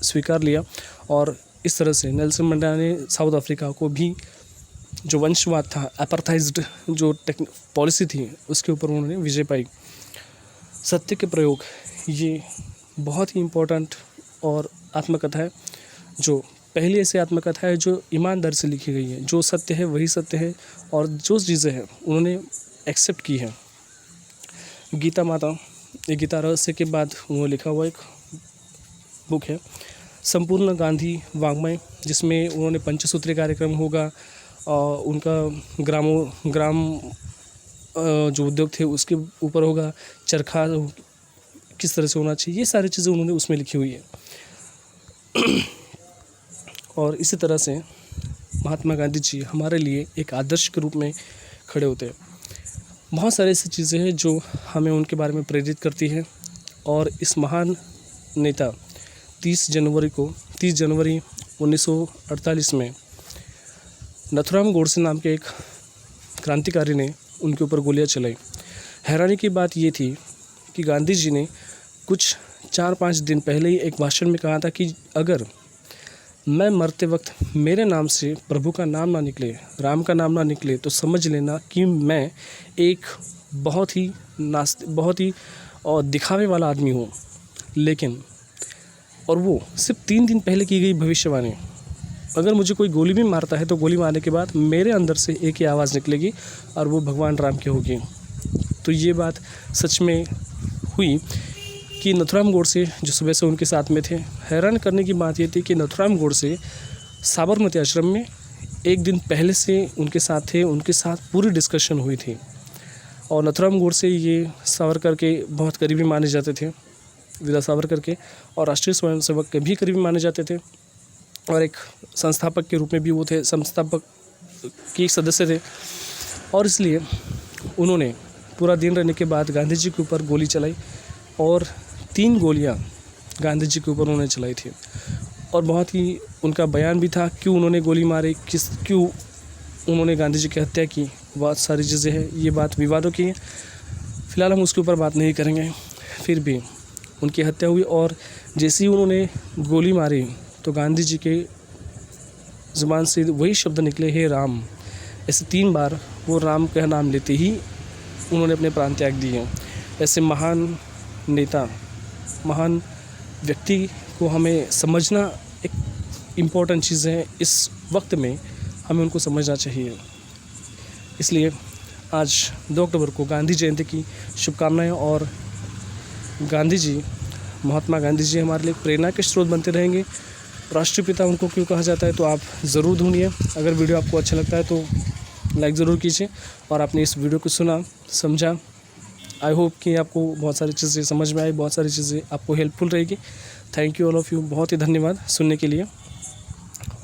स्वीकार लिया। और इस तरह से नेल्सन मंडेला ने साउथ अफ्रीका को भी जो वंशवाद था, अपार्थाइज्ड जो पॉलिसी थी, उसके ऊपर उन्होंने विजय पाई। सत्य के प्रयोग, ये बहुत ही इम्पोर्टेंट और आत्मकथा है, जो पहली ऐसी आत्मकथा है जो ईमानदारी से लिखी गई है। जो सत्य है वही सत्य है और जो चीज़ें हैं उन्होंने एक्सेप्ट की है। गीता माता, ये गीता रहस्य के बाद उन्होंने लिखा हुआ एक बुक है, संपूर्ण गांधी वाङ्मय, जिसमें उन्होंने पंचसूत्री कार्यक्रम होगा और उनका ग्राम जो उद्योग थे उसके ऊपर होगा, चरखा किस तरह से होना चाहिए, ये सारी चीज़ें उन्होंने उसमें लिखी हुई है। और इसी तरह से महात्मा गांधी जी हमारे लिए एक आदर्श के रूप में खड़े होते हैं। बहुत सारी ऐसी चीज़ें हैं जो हमें उनके बारे में प्रेरित करती है। और इस महान नेता 30 जनवरी 1948 में नथुराम गोडसे नाम के एक क्रांतिकारी ने उनके ऊपर गोलियां चलाई। हैरानी की बात ये थी कि गांधी जी ने कुछ 4-5 दिन पहले ही एक भाषण में कहा था कि अगर मैं मरते वक्त मेरे नाम से प्रभु का नाम ना निकले, राम का नाम ना निकले, तो समझ लेना कि मैं एक बहुत ही दिखावे वाला आदमी हूँ। लेकिन और वो सिर्फ 3 दिन पहले की गई भविष्यवाणी, अगर मुझे कोई गोली भी मारता है तो गोली मारने के बाद मेरे अंदर से एक ही आवाज़ निकलेगी और वो भगवान राम की होगी। तो ये बात सच में हुई कि नथुराम गोडसे जो सुबह से उनके साथ में थे। हैरान करने की बात ये थी कि नथुराम गोडसे साबरमती आश्रम में एक दिन पहले से उनके साथ थे, उनके साथ पूरी डिस्कशन हुई थी। और नथुराम गोडसे ये सावरकर के बहुत करीबी माने जाते थे, विदा सावरकर के, और राष्ट्रीय स्वयंसेवक के भी करीबी माने जाते थे। और एक संस्थापक के रूप में भी वो थे, संस्थापक के सदस्य थे। और इसलिए उन्होंने पूरा दिन रहने के बाद गांधी जी के ऊपर गोली चलाई और 3 गोलियां गांधी जी के ऊपर उन्होंने चलाई थी। और बहुत ही उनका बयान भी था क्यों उन्होंने गोली मारी, क्यों उन्होंने गांधी जी की हत्या की, बहुत सारी चीज़ें हैं। ये बात विवादों की है, फिलहाल हम उसके ऊपर बात नहीं करेंगे। फिर भी उनकी हत्या हुई और जैसे ही उन्होंने गोली मारी तो गांधी जी के ज़ुबान से वही शब्द निकले, हे राम। ऐसे 3 बार वो राम का नाम लेते ही उन्होंने अपने प्राण त्याग दिए। ऐसे महान नेता, महान व्यक्ति को हमें समझना एक इम्पॉर्टेंट चीज़ है। इस वक्त में हमें उनको समझना चाहिए। इसलिए आज 2 अक्टूबर को गांधी जयंती की शुभकामनाएं। और गांधी जी, महात्मा गांधी जी हमारे लिए प्रेरणा के स्रोत बनते रहेंगे। राष्ट्रपिता उनको क्यों कहा जाता है, तो आप ज़रूर ढूंढिए। अगर वीडियो आपको अच्छा लगता है तो लाइक ज़रूर कीजिए। और आपने इस वीडियो को सुना, समझा, आई होप कि आपको बहुत सारी चीज़ें समझ में आई, बहुत सारी चीज़ें आपको हेल्पफुल रहेगी। Thank you all of you, बहुत ही धन्यवाद सुनने के लिए।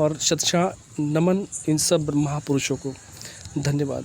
और शतशः नमन इन सब महापुरुषों को, धन्यवाद।